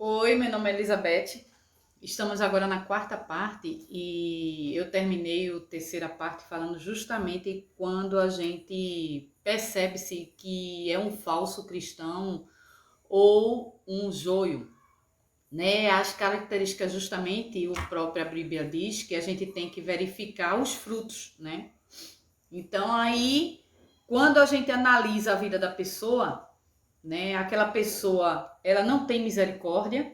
Oi, meu nome é Elizabeth. Estamos agora na quarta parte e eu terminei a terceira parte falando justamente quando a gente percebe-se que é um falso cristão ou um joio, né? As características justamente, o próprio a Bíblia diz que a gente tem que verificar os frutos, né? Então aí, quando a gente analisa a vida da pessoa, né? Aquela pessoa, ela não tem misericórdia,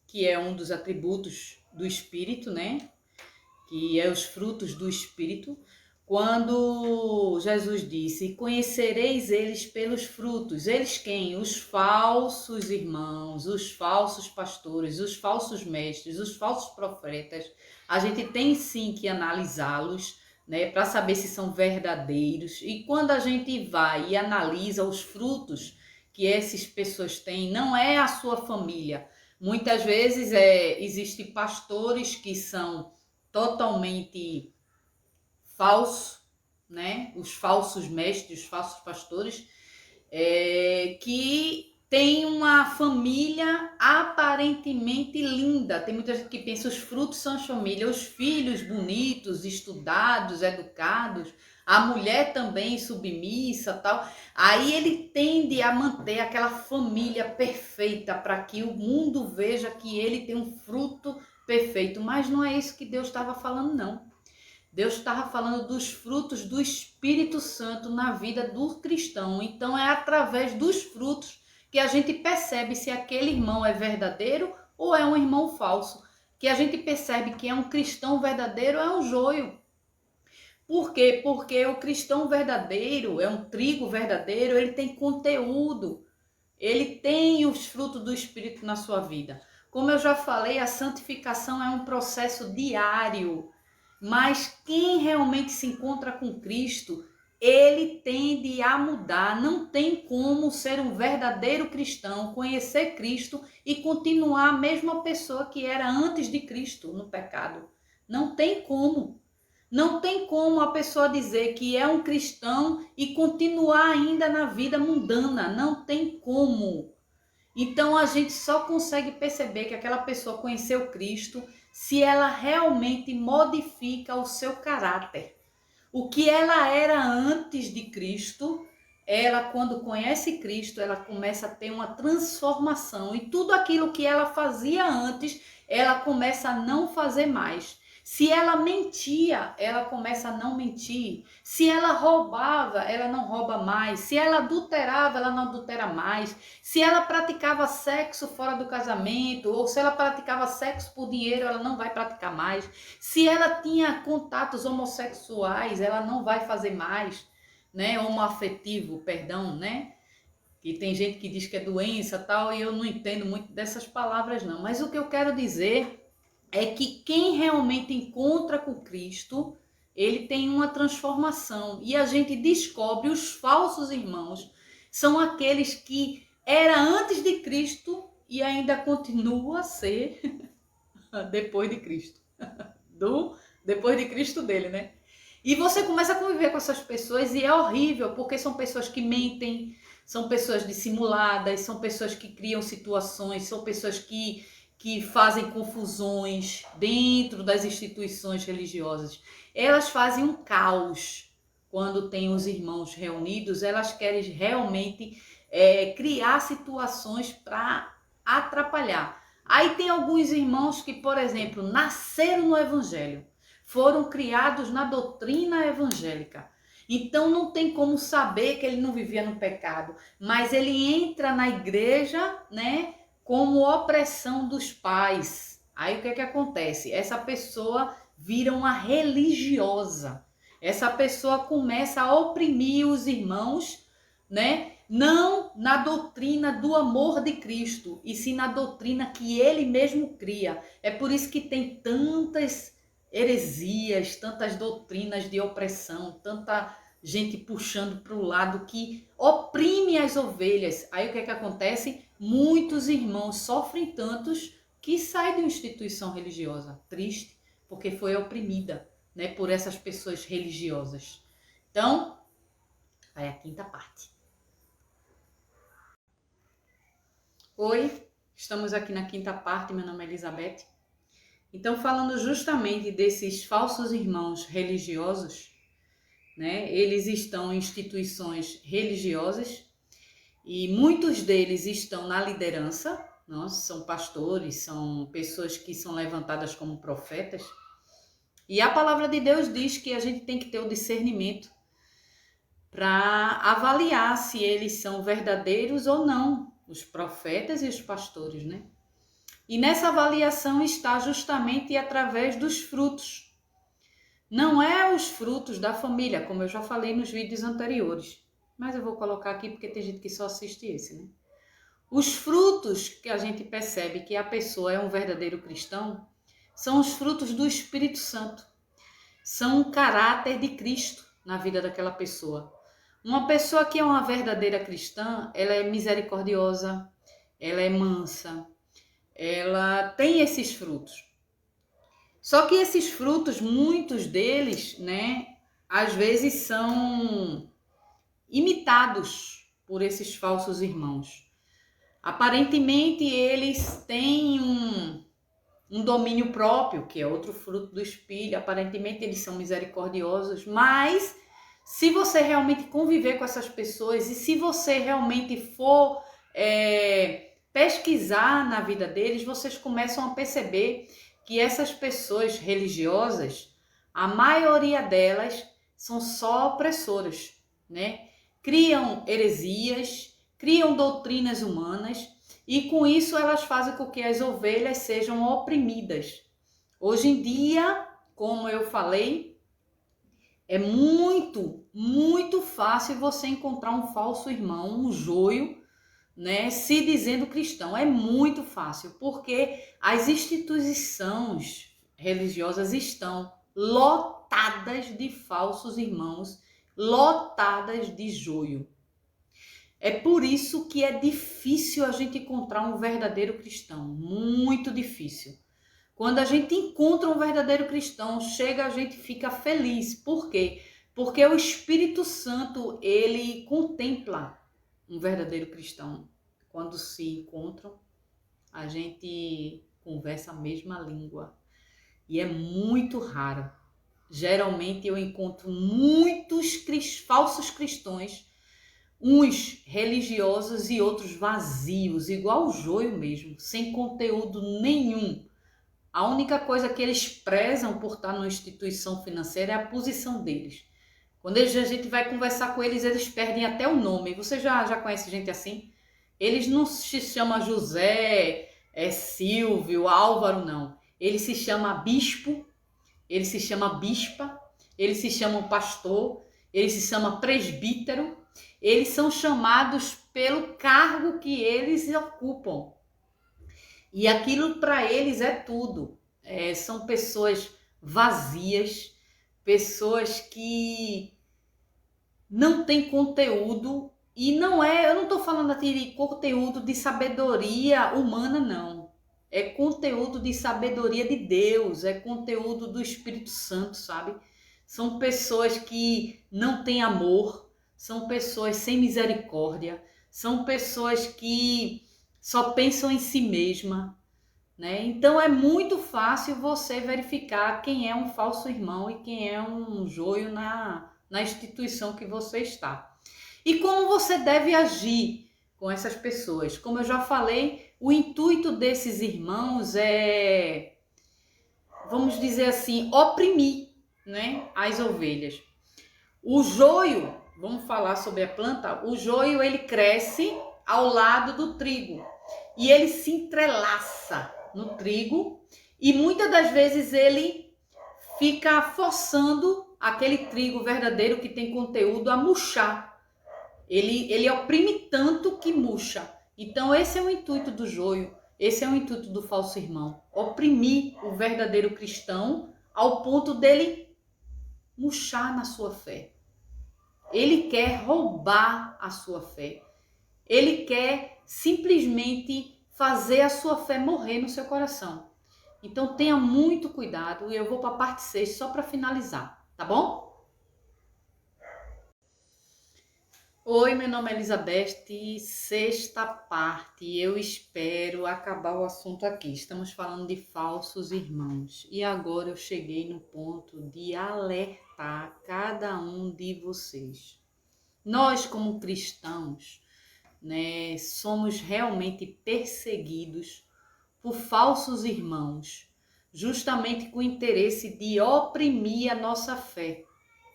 que é um dos atributos do Espírito, né? Que é os frutos do Espírito. Quando Jesus disse: Conhecereis eles pelos frutos. Eles quem? Os falsos irmãos, os falsos pastores, os falsos mestres, os falsos profetas. A gente tem sim que analisá-los, né, para saber se são verdadeiros. E quando a gente vai e analisa os frutos que essas pessoas têm, não é a sua família. Muitas vezes existem pastores que são totalmente falsos, né? Os falsos mestres, os falsos pastores, que tem uma família aparentemente linda. Tem muita gente que pensa os frutos são as famílias, os filhos bonitos, estudados, educados, a mulher também submissa, tal. Aí ele tende a manter aquela família perfeita para que o mundo veja que ele tem um fruto perfeito, mas não é isso que Deus estava falando, não. Deus estava falando dos frutos do Espírito Santo na vida do cristão. Então é através dos frutos que a gente percebe se aquele irmão é verdadeiro ou é um irmão falso. Que a gente percebe que é um cristão verdadeiro ou é um joio. Por quê? Porque o cristão verdadeiro, é um trigo verdadeiro, ele tem conteúdo. Ele tem os frutos do Espírito na sua vida. Como eu já falei, a santificação é um processo diário. Mas quem realmente se encontra com Cristo, ele tende a mudar. Não tem como ser um verdadeiro cristão, conhecer Cristo e continuar a mesma pessoa que era antes de Cristo no pecado. Não tem como. Não tem como a pessoa dizer que é um cristão e continuar ainda na vida mundana. Não tem como. Então a gente só consegue perceber que aquela pessoa conheceu Cristo se ela realmente modifica o seu caráter. O que ela era antes de Cristo, ela quando conhece Cristo, ela começa a ter uma transformação e tudo aquilo que ela fazia antes, ela começa a não fazer mais. Se ela mentia, ela começa a não mentir. Se ela roubava, ela não rouba mais. Se ela adulterava, ela não adultera mais. Se ela praticava sexo fora do casamento, ou se ela praticava sexo por dinheiro, ela não vai praticar mais. Se ela tinha contatos homossexuais, ela não vai fazer mais, né? Homoafetivo, perdão, né? Que tem gente que diz que é doença tal, e eu não entendo muito dessas palavras não. Mas o que eu quero dizer é que quem realmente encontra com Cristo, ele tem uma transformação. E a gente descobre os falsos irmãos são aqueles que era antes de Cristo e ainda continua a ser depois de Cristo. Depois de Cristo dele, né? E você começa a conviver com essas pessoas e é horrível, porque são pessoas que mentem, são pessoas dissimuladas, são pessoas que criam situações, são pessoas que fazem confusões dentro das instituições religiosas. Elas fazem um caos quando tem os irmãos reunidos, elas querem realmente criar situações para atrapalhar. Aí tem alguns irmãos que, por exemplo, nasceram no Evangelho, foram criados na doutrina evangélica. Então não tem como saber que ele não vivia no pecado, mas ele entra na igreja, né, como opressão dos pais. Aí o que é que acontece? Essa pessoa vira uma religiosa. Essa pessoa começa a oprimir os irmãos, né? Não na doutrina do amor de Cristo, e sim na doutrina que ele mesmo cria. É por isso que tem tantas heresias, tantas doutrinas de opressão, tanta gente puxando para o lado que oprime as ovelhas. Aí o que é que acontece? Muitos irmãos sofrem tantos que saem de uma instituição religiosa, triste, porque foi oprimida, né, por essas pessoas religiosas. Então, vai a quinta parte. Oi? Estamos aqui na quinta parte, meu nome é Elizabeth. Então, falando justamente desses falsos irmãos religiosos, né? Eles estão em instituições religiosas e muitos deles estão na liderança, são pastores, são pessoas que são levantadas como profetas. E a palavra de Deus diz que a gente tem que ter o discernimento para avaliar se eles são verdadeiros ou não, os profetas e os pastores, né? E nessa avaliação está justamente através dos frutos. Não é os frutos da família, como eu já falei nos vídeos anteriores. Mas eu vou colocar aqui porque tem gente que só assiste esse, né? Os frutos que a gente percebe que a pessoa é um verdadeiro cristão são os frutos do Espírito Santo. São o caráter de Cristo na vida daquela pessoa. Uma pessoa que é uma verdadeira cristã, ela é misericordiosa, ela é mansa, ela tem esses frutos. Só que esses frutos, muitos deles, né, às vezes são imitados por esses falsos irmãos. Aparentemente, eles têm um domínio próprio, que é outro fruto do Espírito. Aparentemente, eles são misericordiosos, mas se você realmente conviver com essas pessoas e se você realmente for pesquisar na vida deles, vocês começam a perceber que essas pessoas religiosas, a maioria delas são só opressoras, né? Criam heresias, criam doutrinas humanas e com isso elas fazem com que as ovelhas sejam oprimidas. Hoje em dia, como eu falei, é muito fácil você encontrar um falso irmão, um joio, né, se dizendo cristão. É muito fácil, porque as instituições religiosas estão lotadas de falsos irmãos, lotadas de joio. É por isso que é difícil a gente encontrar um verdadeiro cristão, muito difícil. Quando a gente encontra um verdadeiro cristão, a gente fica feliz. Por quê? Porque o Espírito Santo, ele contempla um verdadeiro cristão. Quando se encontram, a gente conversa a mesma língua. E é muito raro. Geralmente eu encontro muitos falsos cristãos, uns religiosos e outros vazios, igual o joio mesmo, sem conteúdo nenhum. A única coisa que eles prezam por estar numa instituição financeira é a posição deles. Quando a gente vai conversar com eles, eles perdem até o nome. Você já conhece gente assim? Eles não se chamam José, Silvio, Álvaro, não. Ele se chama bispo, ele se chama bispa, ele se chama pastor, ele se chama presbítero. Eles são chamados pelo cargo que eles ocupam. E aquilo para eles é tudo. São pessoas vazias, pessoas que não têm conteúdo. E eu não estou falando aqui de conteúdo de sabedoria humana, não. É conteúdo de sabedoria de Deus, é conteúdo do Espírito Santo, sabe? São pessoas que não têm amor, são pessoas sem misericórdia, são pessoas que só pensam em si mesma, né? Então é muito fácil você verificar quem é um falso irmão e quem é um joio na instituição que você está. E como você deve agir com essas pessoas? Como eu já falei, o intuito desses irmãos é, vamos dizer assim, oprimir, né, as ovelhas. O joio, vamos falar sobre a planta, o joio ele cresce ao lado do trigo e ele se entrelaça no trigo e muitas das vezes ele fica forçando aquele trigo verdadeiro que tem conteúdo a murchar. Ele oprime tanto que murcha. Então esse é o intuito do joio, esse é o intuito do falso irmão. Oprimir o verdadeiro cristão ao ponto dele murchar na sua fé. Ele quer roubar a sua fé. Ele quer simplesmente fazer a sua fé morrer no seu coração. Então tenha muito cuidado e eu vou para a parte 6 só para finalizar, tá bom? Oi, meu nome é Elizabeth, sexta parte. Eu espero acabar o assunto aqui. Estamos falando de falsos irmãos. E agora eu cheguei no ponto de alertar cada um de vocês. Nós, como cristãos, né, somos realmente perseguidos por falsos irmãos, justamente com o interesse de oprimir a nossa fé,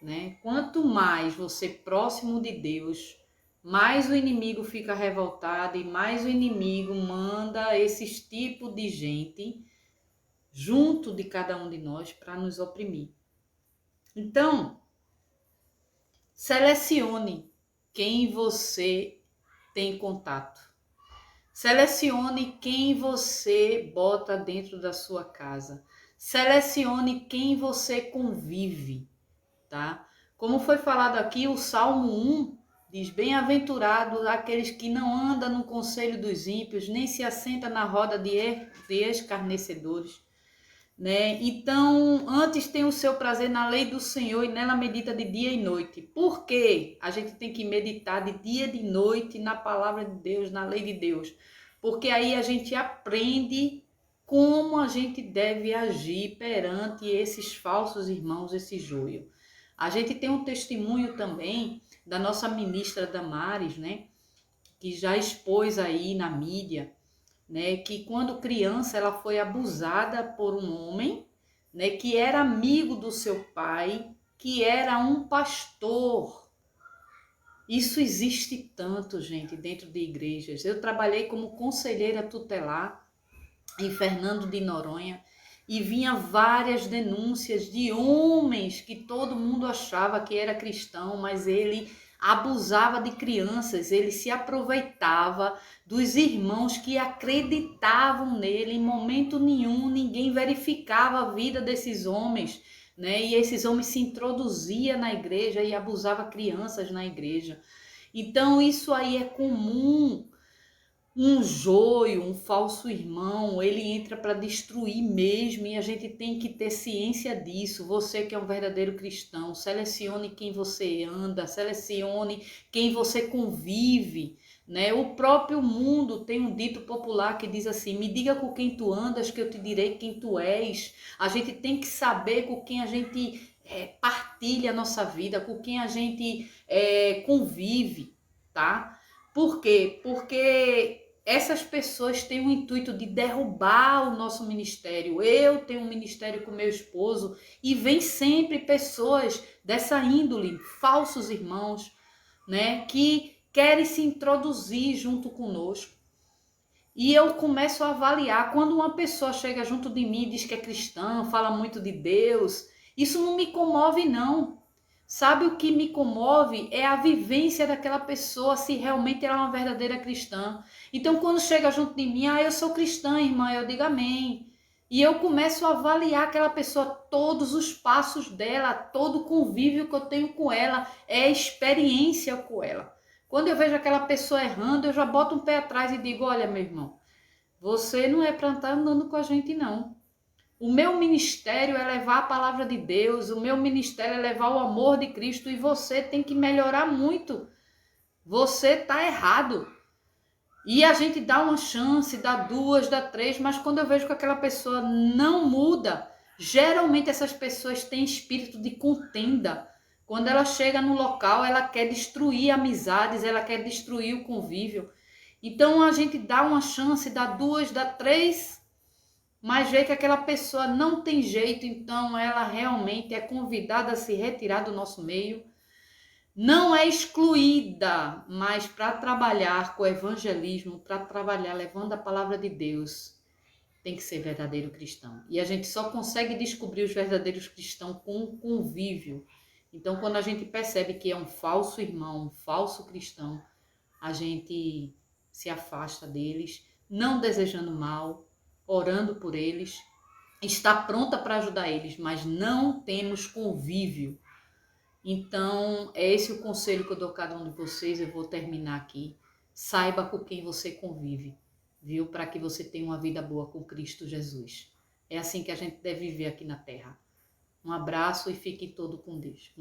né? Quanto mais você próximo de Deus, mais o inimigo fica revoltado e mais o inimigo manda esses tipos de gente junto de cada um de nós para nos oprimir. Então, selecione quem você tem contato. Selecione quem você bota dentro da sua casa. Selecione quem você convive, tá? Como foi falado aqui, o Salmo 1 diz: bem-aventurados aqueles que não andam no conselho dos ímpios, nem se assenta na roda de escarnecedores, né? Então, antes tem o seu prazer na lei do Senhor e nela medita de dia e noite. Por quê? A gente tem que meditar de dia e de noite na palavra de Deus, na lei de Deus. Porque aí a gente aprende como a gente deve agir perante esses falsos irmãos, esse joio. A gente tem um testemunho também da nossa ministra Damares, né? Que já expôs aí na mídia, né, que quando criança ela foi abusada por um homem, né, que era amigo do seu pai, que era um pastor. Isso existe tanto, gente, dentro de igrejas. Eu trabalhei como conselheira tutelar em Fernando de Noronha e vinha várias denúncias de homens que todo mundo achava que era cristão, mas ele abusava de crianças, ele se aproveitava dos irmãos que acreditavam nele. Em momento nenhum ninguém verificava a vida desses homens, né? E esses homens se introduziam na igreja e abusava crianças na igreja. Então isso aí é comum. Um joio, um falso irmão, ele entra para destruir mesmo e a gente tem que ter ciência disso. Você que é um verdadeiro cristão, selecione quem você anda, selecione quem você convive, né? O próprio mundo tem um dito popular que diz assim: me diga com quem tu andas que eu te direi quem tu és. A gente tem que saber com quem a gente partilha a nossa vida, com quem a gente convive, tá? Por quê? Porque essas pessoas têm o intuito de derrubar o nosso ministério. Eu tenho um ministério com meu esposo e vem sempre pessoas dessa índole, falsos irmãos, né, que querem se introduzir junto conosco. E eu começo a avaliar quando uma pessoa chega junto de mim e diz que é cristã, fala muito de Deus, isso não me comove não. Sabe o que me comove? É a vivência daquela pessoa, se realmente ela é uma verdadeira cristã. Então, quando chega junto de mim, eu sou cristã, irmã, eu digo amém. E eu começo a avaliar aquela pessoa, todos os passos dela, todo o convívio que eu tenho com ela, é experiência com ela. Quando eu vejo aquela pessoa errando, eu já boto um pé atrás e digo: olha, meu irmão, você não é para estar andando com a gente, não. O meu ministério é levar a palavra de Deus, o meu ministério é levar o amor de Cristo e você tem que melhorar muito. Você está errado. E a gente dá uma chance, dá duas, dá três, mas quando eu vejo que aquela pessoa não muda, geralmente essas pessoas têm espírito de contenda. Quando ela chega no local, ela quer destruir amizades, ela quer destruir o convívio. Então a gente dá uma chance, dá duas, dá três, mas vê que aquela pessoa não tem jeito, então ela realmente é convidada a se retirar do nosso meio. Não é excluída, mas para trabalhar com o evangelismo, para trabalhar levando a palavra de Deus, tem que ser verdadeiro cristão. E a gente só consegue descobrir os verdadeiros cristãos com um convívio. Então, quando a gente percebe que é um falso irmão, um falso cristão, a gente se afasta deles, não desejando mal, orando por eles, está pronta para ajudar eles, mas não temos convívio. Então, é esse o conselho que eu dou a cada um de vocês. Eu vou terminar aqui. Saiba com quem você convive, viu? Para que você tenha uma vida boa com Cristo Jesus. É assim que a gente deve viver aqui na Terra. Um abraço e fique todo com Deus.